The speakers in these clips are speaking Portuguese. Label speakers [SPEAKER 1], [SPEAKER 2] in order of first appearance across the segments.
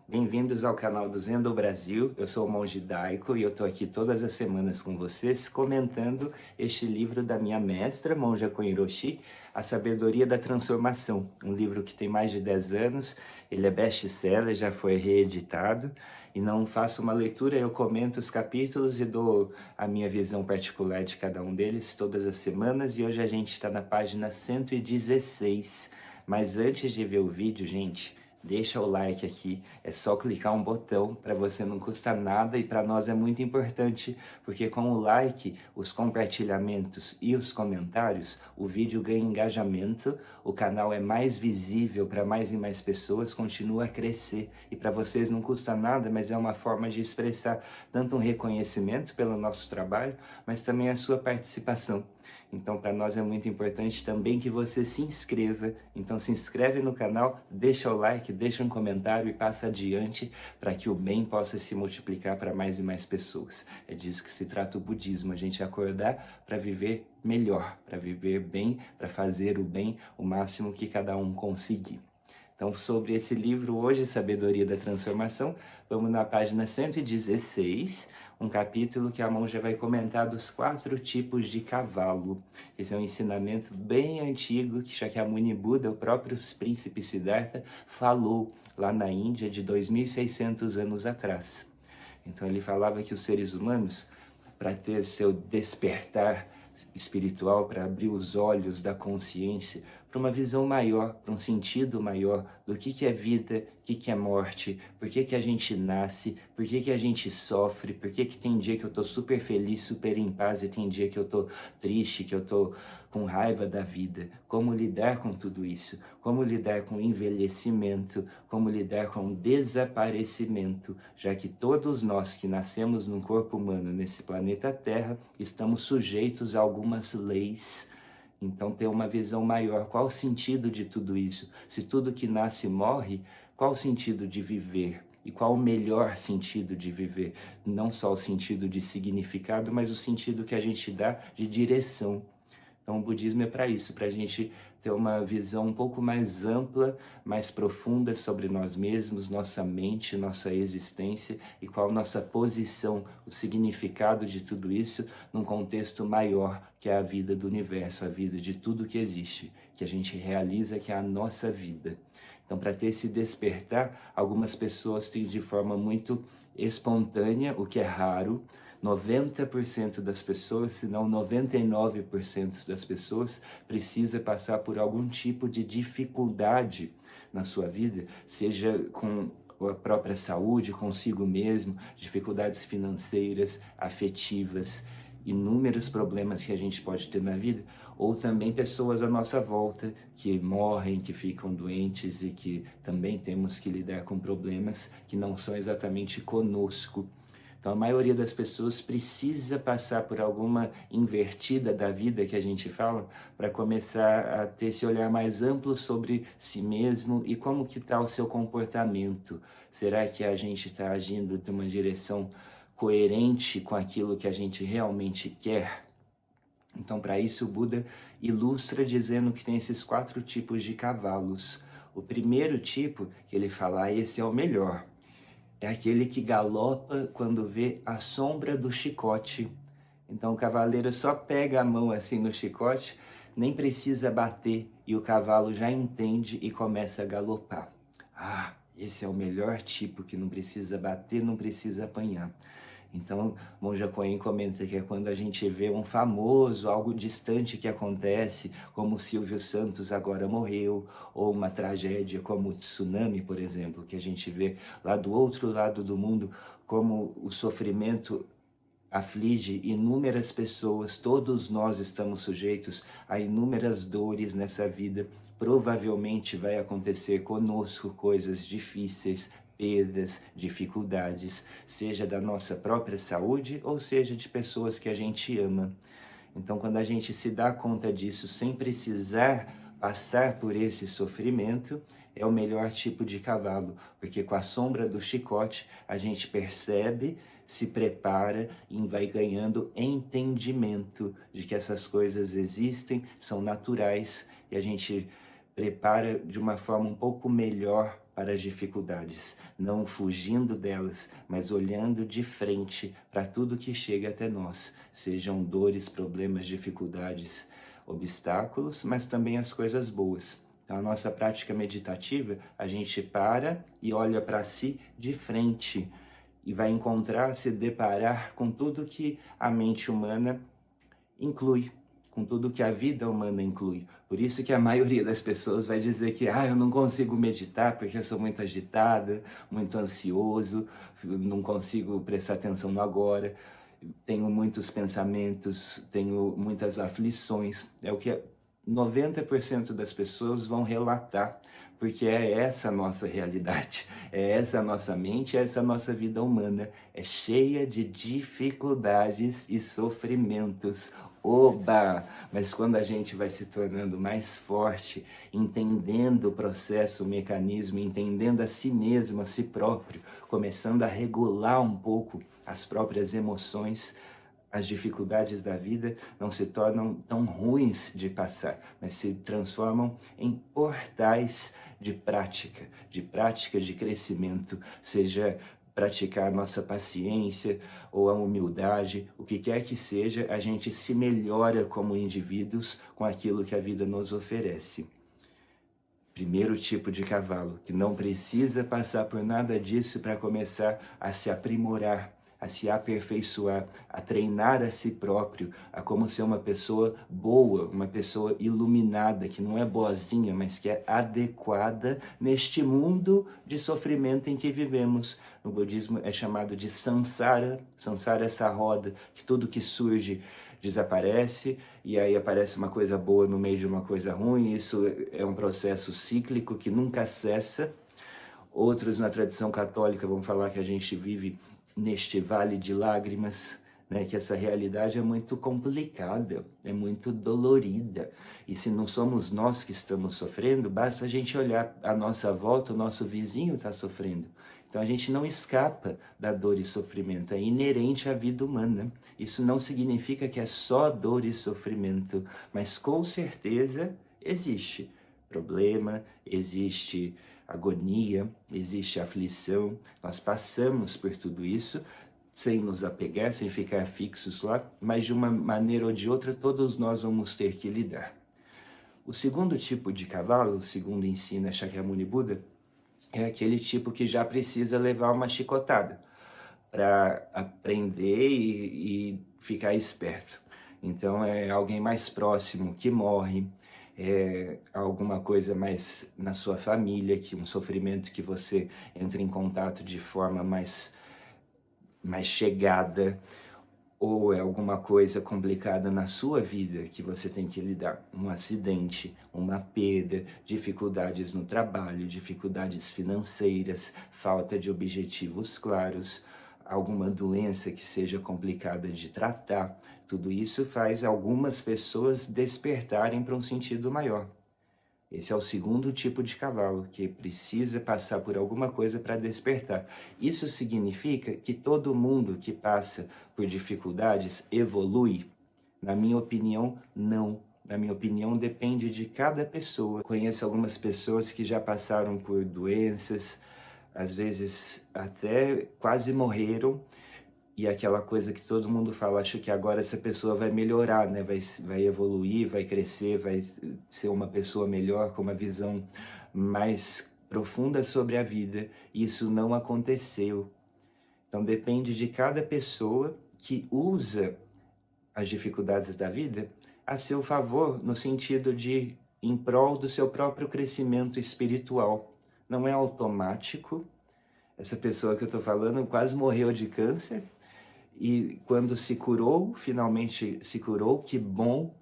[SPEAKER 1] Bem-vindos ao canal do Zendo Brasil. Eu sou o Monge Daico e eu tô aqui todas as semanas com vocês comentando este livro da minha mestra, Monja Koen Roshi, A Sabedoria da Transformação. Um livro que tem mais de 10 anos, ele é best-seller, já foi reeditado. E não faço uma leitura, eu comento os capítulos e dou a minha visão particular de cada um deles todas as semanas. E hoje a gente está na página 116. Mas antes de ver o vídeo, gente, deixa o like aqui, é só clicar um botão, para você não custa nada e para nós é muito importante, porque com o like, os compartilhamentos e os comentários, o vídeo ganha engajamento, o canal é mais visível para mais e mais pessoas, continua a crescer e para vocês não custa nada, mas é uma forma de expressar tanto um reconhecimento pelo nosso trabalho, mas também a sua participação. Então, para nós é muito importante também que você se inscreva. Então, se inscreve no canal, deixa o like, deixa um comentário e passa adiante para que o bem possa se multiplicar para mais e mais pessoas. É disso que se trata o budismo, a gente acordar para viver melhor, para viver bem, para fazer o bem o máximo que cada um conseguir. Então, sobre esse livro hoje, Sabedoria da Transformação, vamos na página 116, um capítulo que a monja vai comentar dos 4 tipos de cavalo. Esse é um ensinamento bem antigo que Shakyamuni Buda, o próprio príncipe Siddhartha, falou lá na Índia de 2.600 anos atrás. Então ele falava que os seres humanos, para ter seu despertar espiritual, para abrir os olhos da consciência, para uma visão maior, para um sentido maior do que é vida, o que é morte, por que a gente nasce, por que a gente sofre, por que tem dia que eu estou super feliz, super em paz e tem dia que eu estou triste, que eu estou com raiva da vida, como lidar com tudo isso, como lidar com o envelhecimento, como lidar com o desaparecimento, já que todos nós que nascemos num corpo humano nesse planeta Terra, estamos sujeitos a algumas leis. Então, ter uma visão maior, qual o sentido de tudo isso? Se tudo que nasce morre, qual o sentido de viver? E qual o melhor sentido de viver? Não só o sentido de significado, mas o sentido que a gente dá de direção. Então, o budismo é para isso, para a gente ter uma visão um pouco mais ampla, mais profunda sobre nós mesmos, nossa mente, nossa existência e qual a nossa posição, o significado de tudo isso num contexto maior que é a vida do universo, a vida de tudo que existe, que a gente realiza, que é a nossa vida. Então, para ter esse despertar, algumas pessoas têm de forma muito espontânea, o que é raro. 90% das pessoas, se não 99% das pessoas, precisa passar por algum tipo de dificuldade na sua vida, seja com a própria saúde, consigo mesmo, dificuldades financeiras, afetivas, inúmeros problemas que a gente pode ter na vida, ou também pessoas à nossa volta que morrem, que ficam doentes e que também temos que lidar com problemas que não são exatamente conosco. Então, a maioria das pessoas precisa passar por alguma invertida da vida que a gente fala para começar a ter esse olhar mais amplo sobre si mesmo e como que está o seu comportamento. Será que a gente está agindo de uma direção coerente com aquilo que a gente realmente quer? Então, para isso, o Buda ilustra dizendo que tem esses 4 tipos de cavalos. O primeiro tipo, que ele fala, esse é o melhor. É aquele que galopa quando vê a sombra do chicote. Então o cavaleiro só pega a mão assim no chicote, nem precisa bater e o cavalo já entende e começa a galopar. Esse é o melhor tipo, que não precisa bater, não precisa apanhar. Então, Monja Koen comenta que é quando a gente vê um famoso, algo distante que acontece, como o Silvio Santos agora morreu, ou uma tragédia como o tsunami, por exemplo, que a gente vê lá do outro lado do mundo, como o sofrimento aflige inúmeras pessoas, todos nós estamos sujeitos a inúmeras dores nessa vida. Provavelmente vai acontecer conosco coisas difíceis, perdas, dificuldades, seja da nossa própria saúde ou seja de pessoas que a gente ama. Então, quando a gente se dá conta disso sem precisar passar por esse sofrimento, é o melhor tipo de cavalo, porque com a sombra do chicote a gente percebe, se prepara e vai ganhando entendimento de que essas coisas existem, são naturais e a gente prepara de uma forma um pouco melhor para as dificuldades, não fugindo delas, mas olhando de frente para tudo que chega até nós, sejam dores, problemas, dificuldades, obstáculos, mas também as coisas boas. Então, a nossa prática meditativa, a gente para e olha para si de frente e vai encontrar, se deparar com tudo que a mente humana inclui, com tudo que a vida humana inclui. Por isso que a maioria das pessoas vai dizer que eu não consigo meditar porque eu sou muito agitada, muito ansioso, não consigo prestar atenção no agora, tenho muitos pensamentos, tenho muitas aflições. É o que 90% das pessoas vão relatar, porque é essa a nossa realidade, é essa a nossa mente, é essa a nossa vida humana, é cheia de dificuldades e sofrimentos. Oba! Mas quando a gente vai se tornando mais forte, entendendo o processo, o mecanismo, entendendo a si mesmo, a si próprio, começando a regular um pouco as próprias emoções, as dificuldades da vida não se tornam tão ruins de passar, mas se transformam em portais de prática de crescimento, seja praticar a nossa paciência ou a humildade, o que quer que seja, a gente se melhora como indivíduos com aquilo que a vida nos oferece. Primeiro tipo de cavalo, que não precisa passar por nada disso para começar a se aprimorar, a se aperfeiçoar, a treinar a si próprio, a como ser uma pessoa boa, uma pessoa iluminada, que não é boazinha, mas que é adequada neste mundo de sofrimento em que vivemos. No budismo é chamado de samsara. Samsara é essa roda, que tudo que surge desaparece, e aí aparece uma coisa boa no meio de uma coisa ruim. Isso é um processo cíclico que nunca cessa. Outros na tradição católica vão falar que a gente vive neste vale de lágrimas, né? Que essa realidade é muito complicada, é muito dolorida. E se não somos nós que estamos sofrendo, basta a gente olhar à nossa volta, o nosso vizinho está sofrendo. Então a gente não escapa da dor e sofrimento, é inerente à vida humana. Isso não significa que é só dor e sofrimento, mas com certeza existe problema, existe agonia, existe aflição. Nós passamos por tudo isso sem nos apegar, sem ficar fixos lá, mas de uma maneira ou de outra todos nós vamos ter que lidar. O segundo tipo de cavalo, segundo ensina Shakyamuni Buda, é aquele tipo que já precisa levar uma chicotada para aprender e ficar esperto. Então é alguém mais próximo que morre, é alguma coisa mais na sua família, que um sofrimento que você entra em contato de forma mais chegada, ou é alguma coisa complicada na sua vida que você tem que lidar, um acidente, uma perda, dificuldades no trabalho, dificuldades financeiras, falta de objetivos claros, alguma doença que seja complicada de tratar. Tudo isso faz algumas pessoas despertarem para um sentido maior. Esse é o segundo tipo de cavalo, que precisa passar por alguma coisa para despertar. Isso significa que todo mundo que passa por dificuldades evolui? Na minha opinião, não. Na minha opinião, depende de cada pessoa. Conheço algumas pessoas que já passaram por doenças, às vezes até quase morreram, e aquela coisa que todo mundo fala, acho que agora essa pessoa vai melhorar, né? Vai evoluir, vai crescer, vai ser uma pessoa melhor, com uma visão mais profunda sobre a vida. Isso não aconteceu. Então depende de cada pessoa que usa as dificuldades da vida a seu favor, no sentido de em prol do seu próprio crescimento espiritual. Não é automático. Essa pessoa que eu estou falando quase morreu de câncer, e quando se curou, finalmente se curou, que bom,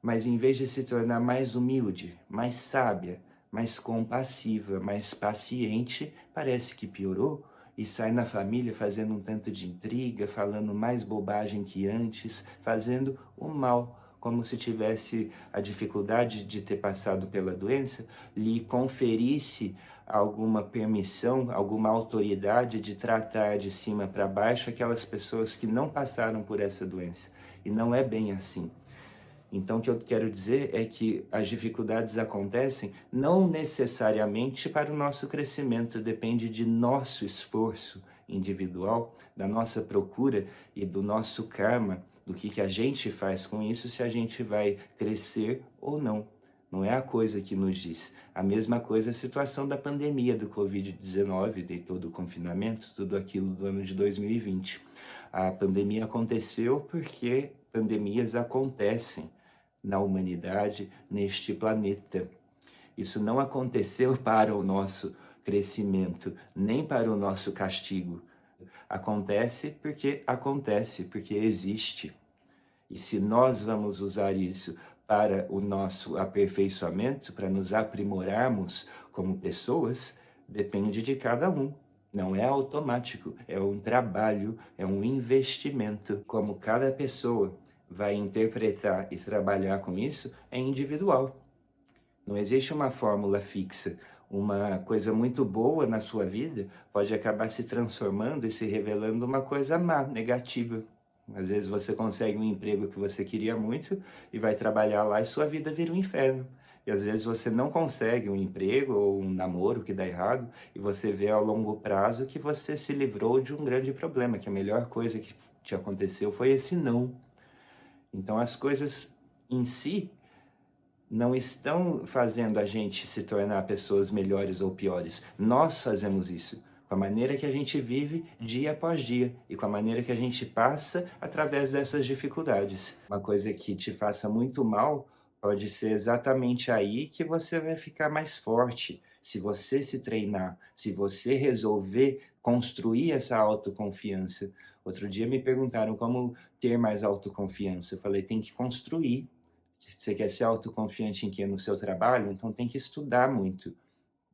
[SPEAKER 1] mas em vez de se tornar mais humilde, mais sábia, mais compassiva, mais paciente, parece que piorou e sai na família fazendo um tanto de intriga, falando mais bobagem que antes, fazendo o mal, como se tivesse a dificuldade de ter passado pela doença, lhe conferisse alguma permissão, alguma autoridade de tratar de cima para baixo aquelas pessoas que não passaram por essa doença. E não é bem assim. Então, o que eu quero dizer é que as dificuldades acontecem não necessariamente para o nosso crescimento, depende de nosso esforço individual, da nossa procura e do nosso karma, do que a gente faz com isso, se a gente vai crescer ou não. Não é a coisa que nos diz. A mesma coisa é a situação da pandemia do Covid-19, de todo o confinamento, tudo aquilo do ano de 2020. A pandemia aconteceu porque pandemias acontecem na humanidade, neste planeta. Isso não aconteceu para o nosso crescimento, nem para o nosso castigo. Acontece porque existe. E se nós vamos usar isso para o nosso aperfeiçoamento, para nos aprimorarmos como pessoas, depende de cada um. Não é automático, é um trabalho, é um investimento. Como cada pessoa vai interpretar e trabalhar com isso, é individual. Não existe uma fórmula fixa. Uma coisa muito boa na sua vida pode acabar se transformando e se revelando uma coisa má, negativa. Às vezes você consegue um emprego que você queria muito e vai trabalhar lá e sua vida vira um inferno. E às vezes você não consegue um emprego ou um namoro que dá errado e você vê ao longo prazo que você se livrou de um grande problema, que a melhor coisa que te aconteceu foi esse não. Então as coisas em si não estão fazendo a gente se tornar pessoas melhores ou piores. Nós fazemos isso com a maneira que a gente vive dia após dia e com a maneira que a gente passa através dessas dificuldades. Uma coisa que te faça muito mal pode ser exatamente aí que você vai ficar mais forte. Se você se treinar, se você resolver construir essa autoconfiança. Outro dia me perguntaram como ter mais autoconfiança. Eu falei, tem que construir. Você quer ser autoconfiante em quê? No seu trabalho? Então tem que estudar muito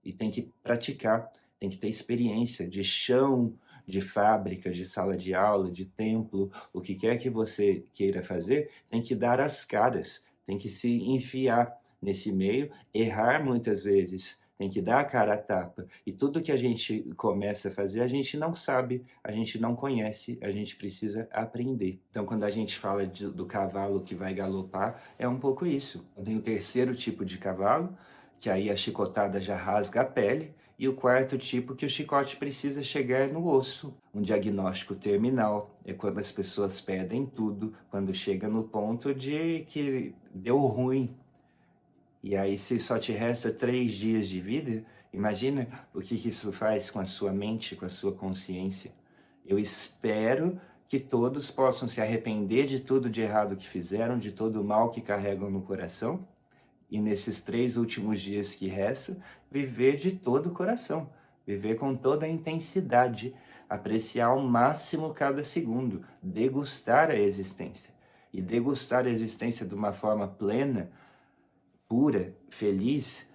[SPEAKER 1] e tem que praticar, tem que ter experiência de chão, de fábrica, de sala de aula, de templo, o que quer que você queira fazer, tem que dar as caras, tem que se enfiar nesse meio, errar muitas vezes, tem que dar a cara a tapa. E tudo que a gente começa a fazer, a gente não sabe, a gente não conhece, a gente precisa aprender. Então, quando a gente fala do cavalo que vai galopar, é um pouco isso. Tem o terceiro tipo de cavalo, que aí a chicotada já rasga a pele, e o quarto tipo que o chicote precisa chegar no osso. Um diagnóstico terminal é quando as pessoas perdem tudo, quando chega no ponto de que deu ruim. E aí, se só te resta 3 dias de vida, imagina o que isso faz com a sua mente, com a sua consciência. Eu espero que todos possam se arrepender de tudo de errado que fizeram, de todo o mal que carregam no coração, e nesses 3 últimos dias que restam, viver de todo o coração, viver com toda a intensidade, apreciar ao máximo cada segundo, degustar a existência. E degustar a existência de uma forma plena, pura, feliz,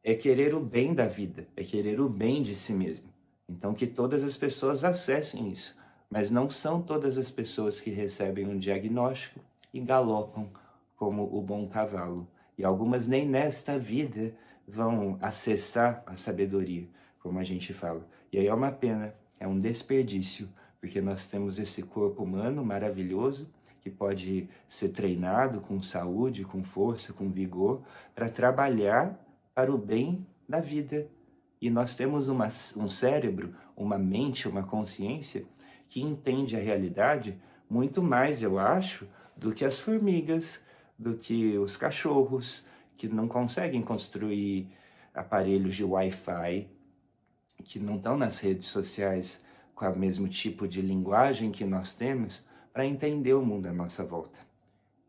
[SPEAKER 1] é querer o bem da vida, é querer o bem de si mesmo. Então que todas as pessoas acessem isso, mas não são todas as pessoas que recebem um diagnóstico e galopam como o bom cavalo. E algumas nem nesta vida vão acessar a sabedoria, como a gente fala. E aí é uma pena, é um desperdício, porque nós temos esse corpo humano maravilhoso, que pode ser treinado com saúde, com força, com vigor, para trabalhar para o bem da vida. E nós temos um cérebro, uma mente, uma consciência que entende a realidade muito mais, eu acho, do que as formigas, do que os cachorros, que não conseguem construir aparelhos de Wi-Fi, que não estão nas redes sociais com o mesmo tipo de linguagem que nós temos, para entender o mundo à nossa volta.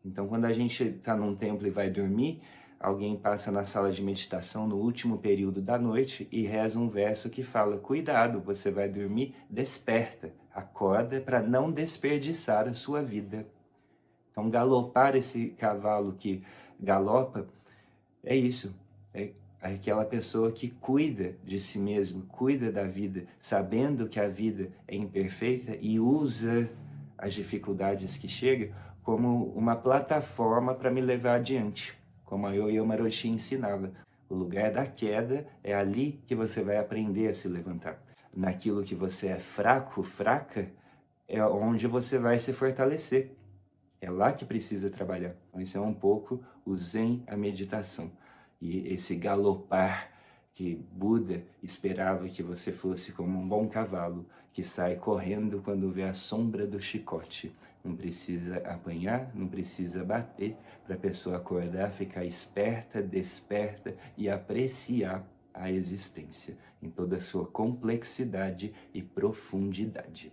[SPEAKER 1] Então, quando a gente está num templo e vai dormir, alguém passa na sala de meditação no último período da noite e reza um verso que fala: cuidado, você vai dormir, desperta, acorda para não desperdiçar a sua vida. Então, galopar esse cavalo que galopa é isso, é aquela pessoa que cuida de si mesmo, cuida da vida, sabendo que a vida é imperfeita e usa as dificuldades que chegam como uma plataforma para me levar adiante, como a Yo-Yo Maroshi ensinava. O lugar da queda é ali que você vai aprender a se levantar. Naquilo que você é fraco, fraca, é onde você vai se fortalecer. É lá que precisa trabalhar. Então, isso é um pouco o Zen, a meditação. E esse galopar que Buda esperava que você fosse como um bom cavalo, que sai correndo quando vê a sombra do chicote. Não precisa apanhar, não precisa bater, para a pessoa acordar, ficar esperta, desperta e apreciar a existência em toda a sua complexidade e profundidade.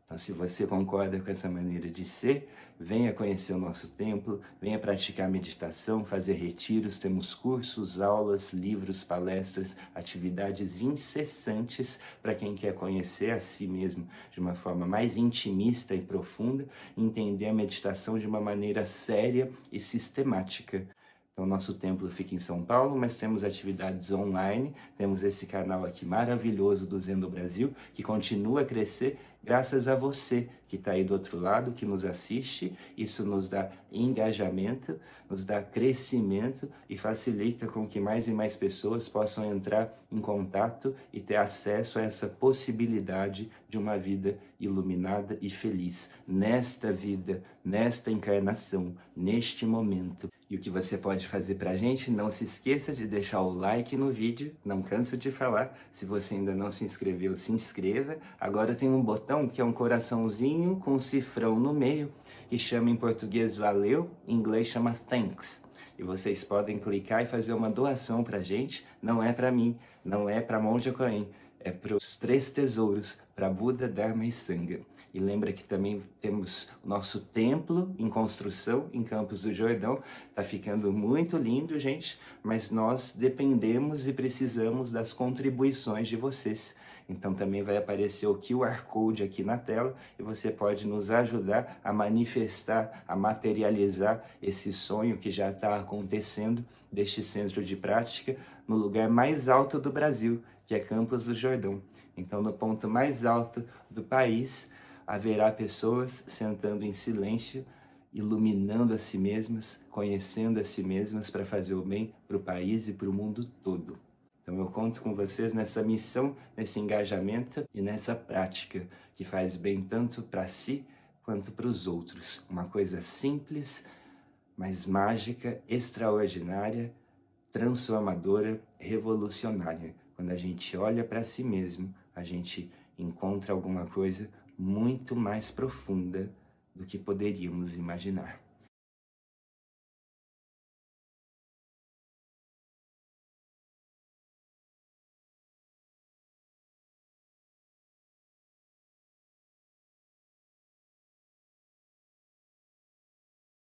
[SPEAKER 1] Então, se você concorda com essa maneira de ser, venha conhecer o nosso templo, venha praticar meditação, fazer retiros, temos cursos, aulas, livros, palestras, atividades incessantes para quem quer conhecer a si mesmo de uma forma mais intimista e profunda, entender a meditação de uma maneira séria e sistemática. Então, nosso templo fica em São Paulo, mas temos atividades online, temos esse canal aqui maravilhoso do Zen do Brasil, que continua a crescer graças a você que está aí do outro lado, que nos assiste. Isso nos dá engajamento, nos dá crescimento e facilita com que mais e mais pessoas possam entrar em contato e ter acesso a essa possibilidade de uma vida iluminada e feliz, nesta vida, nesta encarnação, neste momento. E o que você pode fazer pra gente, não se esqueça de deixar o like no vídeo, não canso de falar, se você ainda não se inscreveu, se inscreva. Agora tem um botão que é um coraçãozinho com um cifrão no meio, que chama em português valeu, em inglês chama thanks. E vocês podem clicar e fazer uma doação pra gente, não é pra mim, não é pra Monja Coen, é para os 3 tesouros, para Buda, Dharma e Sangha. E lembra que também temos o nosso templo em construção em Campos do Jordão. Tá ficando muito lindo, gente, mas nós dependemos e precisamos das contribuições de vocês. Então também vai aparecer o QR Code aqui na tela e você pode nos ajudar a manifestar, a materializar esse sonho que já está acontecendo deste centro de prática no lugar mais alto do Brasil, que é Campos do Jordão. Então, no ponto mais alto do país, haverá pessoas sentando em silêncio, iluminando a si mesmas, conhecendo a si mesmas para fazer o bem para o país e para o mundo todo. Então eu conto com vocês nessa missão, nesse engajamento e nessa prática que faz bem tanto para si quanto para os outros. Uma coisa simples, mas mágica, extraordinária, transformadora, revolucionária. Quando a gente olha para si mesmo, a gente encontra alguma coisa muito mais profunda do que poderíamos imaginar.